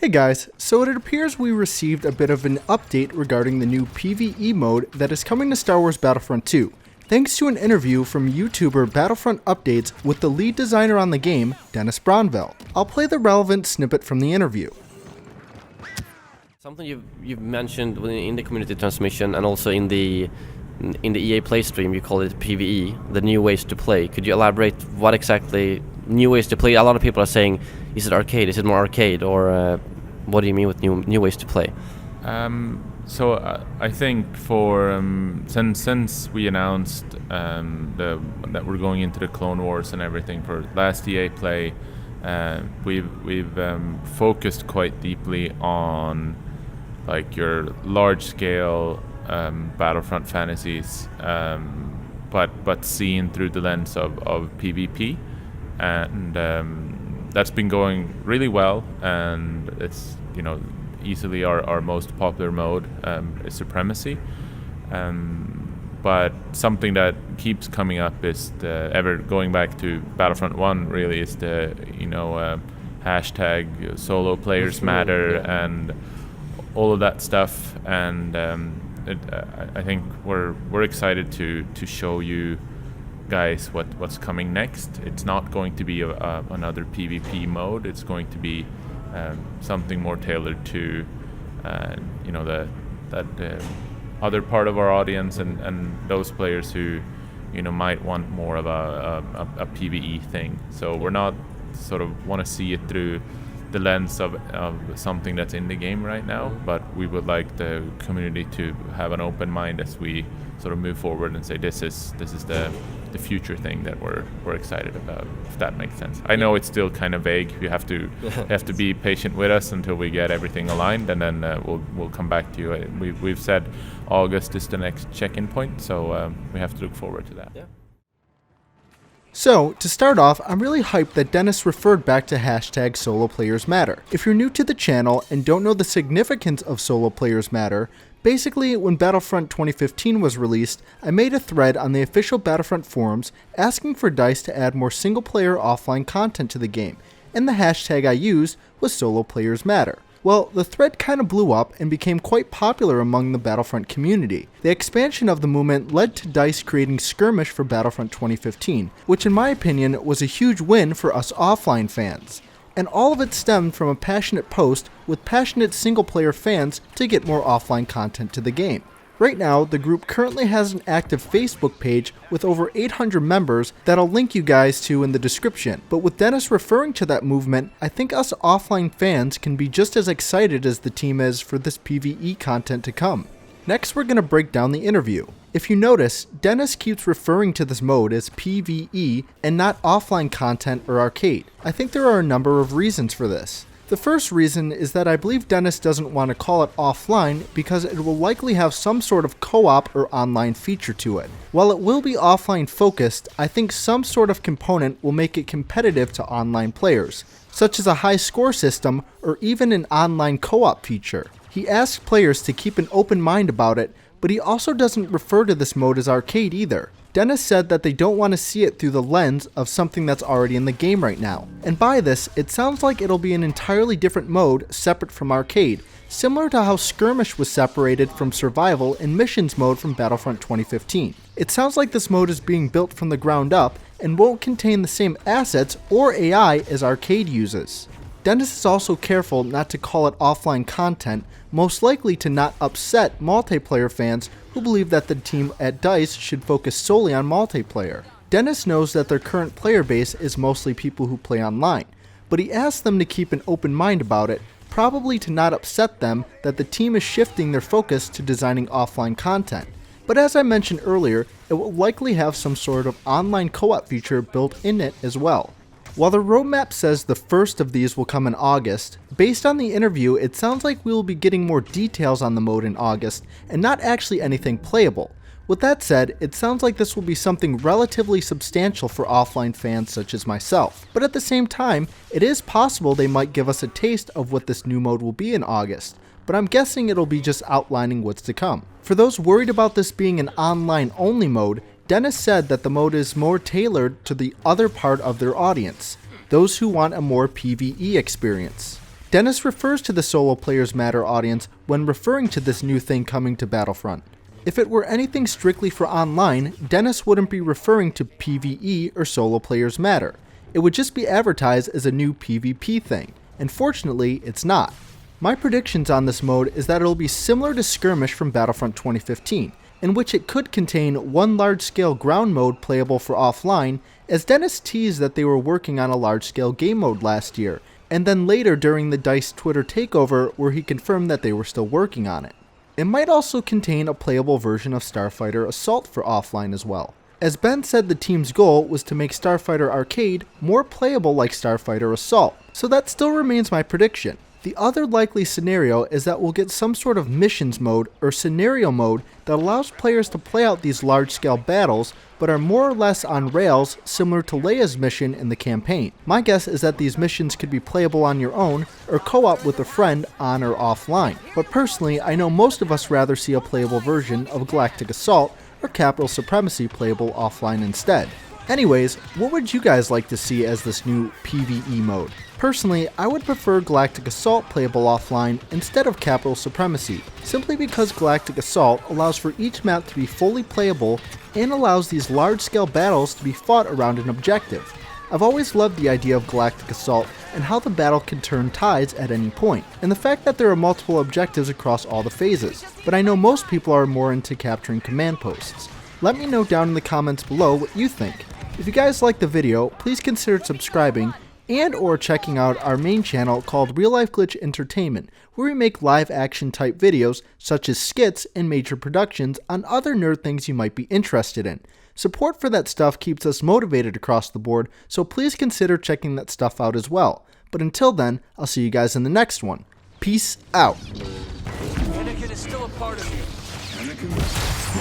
Hey guys, so it appears we received a bit of an update regarding the new PvE mode that is coming to Star Wars Battlefront 2, thanks to an interview from YouTuber Battlefront Updates with the lead designer on the game, Dennis Bronville. I'll play the relevant snippet from the interview. Something you've mentioned in the community transmission and also in the EA Play stream, you call it PvE, the new ways to play. Could you elaborate what exactly new ways to play? A lot of people are saying, is it arcade? Is it more arcade? Or what do you mean with new ways to play? I think for since we announced that we're going into the Clone Wars and everything for last EA Play, we've focused quite deeply on like your large scale Battlefront fantasies, but seen through the lens of PvP, and that's been going really well, and it's easily our most popular mode is Supremacy, but something that keeps coming up is going back to Battlefront 1 really is the hashtag Soloplayersmatter and all of that stuff, and I think we're excited to show you guys what's coming next. It's not going to be another PvP mode. It's going to be something more tailored to that other part of our audience and those players who might want more of a PvE thing. So we're not sort of want to see it through the lens of something that's in the game right now, but we would like the community to have an open mind as we sort of move forward and say this is the future thing that we're excited about, if that makes sense. I know it's still kind of vague. You have to be patient with us until we get everything aligned, and then we'll come back to you. We've said August is the next check-in point, so we have to look forward to that. Yeah. So, to start off, I'm really hyped that Dennis referred back to hashtag Soloplayersmatter. If you're new to the channel and don't know the significance of Soloplayersmatter, basically when Battlefront 2015 was released, I made a thread on the official Battlefront forums asking for DICE to add more single-player offline content to the game, and the hashtag I used was Soloplayersmatter. Well, the thread kind of blew up and became quite popular among the Battlefront community. The expansion of the movement led to DICE creating Skirmish for Battlefront 2015, which in my opinion was a huge win for us offline fans. And all of it stemmed from a passionate post with passionate single-player fans to get more offline content to the game. Right now, the group currently has an active Facebook page with over 800 members that I'll link you guys to in the description. But with Dennis referring to that movement, I think us offline fans can be just as excited as the team is for this PvE content to come. Next, we're going to break down the interview. If you notice, Dennis keeps referring to this mode as PvE and not offline content or arcade. I think there are a number of reasons for this. The first reason is that I believe Dennis doesn't want to call it offline because it will likely have some sort of co-op or online feature to it. While it will be offline focused, I think some sort of component will make it competitive to online players, such as a high score system or even an online co-op feature. He asks players to keep an open mind about it, but he also doesn't refer to this mode as arcade either. Dennis said that they don't want to see it through the lens of something that's already in the game right now. And by this, it sounds like it'll be an entirely different mode separate from arcade, similar to how Skirmish was separated from survival and missions mode from Battlefront 2015. It sounds like this mode is being built from the ground up and won't contain the same assets or AI as arcade uses. Dennis is also careful not to call it offline content, most likely to not upset multiplayer fans who believe that the team at DICE should focus solely on multiplayer. Dennis knows that their current player base is mostly people who play online, but he asks them to keep an open mind about it, probably to not upset them that the team is shifting their focus to designing offline content. But as I mentioned earlier, it will likely have some sort of online co-op feature built in it as well. While the roadmap says the first of these will come in August, based on the interview it sounds like we will be getting more details on the mode in August and not actually anything playable. With that said, it sounds like this will be something relatively substantial for offline fans such as myself. But at the same time, it is possible they might give us a taste of what this new mode will be in August, but I'm guessing it'll be just outlining what's to come. For those worried about this being an online only mode, Dennis said that the mode is more tailored to the other part of their audience, those who want a more PvE experience. Dennis refers to the Solo Players Matter audience when referring to this new thing coming to Battlefront. If it were anything strictly for online, Dennis wouldn't be referring to PvE or Solo Players Matter. It would just be advertised as a new PvP thing, and fortunately, it's not. My predictions on this mode is that it'll be similar to Skirmish from Battlefront 2015, in which it could contain one large-scale ground mode playable for offline, as Dennis teased that they were working on a large-scale game mode last year, and then later during the DICE Twitter takeover where he confirmed that they were still working on it. It might also contain a playable version of Starfighter Assault for offline as well. As Ben said, the team's goal was to make Starfighter Arcade more playable like Starfighter Assault, so that still remains my prediction. The other likely scenario is that we'll get some sort of missions mode or scenario mode that allows players to play out these large-scale battles, but are more or less on rails, similar to Leia's mission in the campaign. My guess is that these missions could be playable on your own, or co-op with a friend on or offline. But personally, I know most of us rather see a playable version of Galactic Assault or Capital Supremacy playable offline instead. Anyways, what would you guys like to see as this new PvE mode? Personally, I would prefer Galactic Assault playable offline instead of Capital Supremacy, simply because Galactic Assault allows for each map to be fully playable and allows these large-scale battles to be fought around an objective. I've always loved the idea of Galactic Assault and how the battle can turn tides at any point, and the fact that there are multiple objectives across all the phases, but I know most people are more into capturing command posts. Let me know down in the comments below what you think. If you guys liked the video, please consider subscribing and or checking out our main channel called Real Life Glitch Entertainment, where we make live action type videos such as skits and major productions on other nerd things you might be interested in. Support for that stuff keeps us motivated across the board, so please consider checking that stuff out as well. But until then, I'll see you guys in the next one. Peace out. Anakin is still a part of you. Anakin?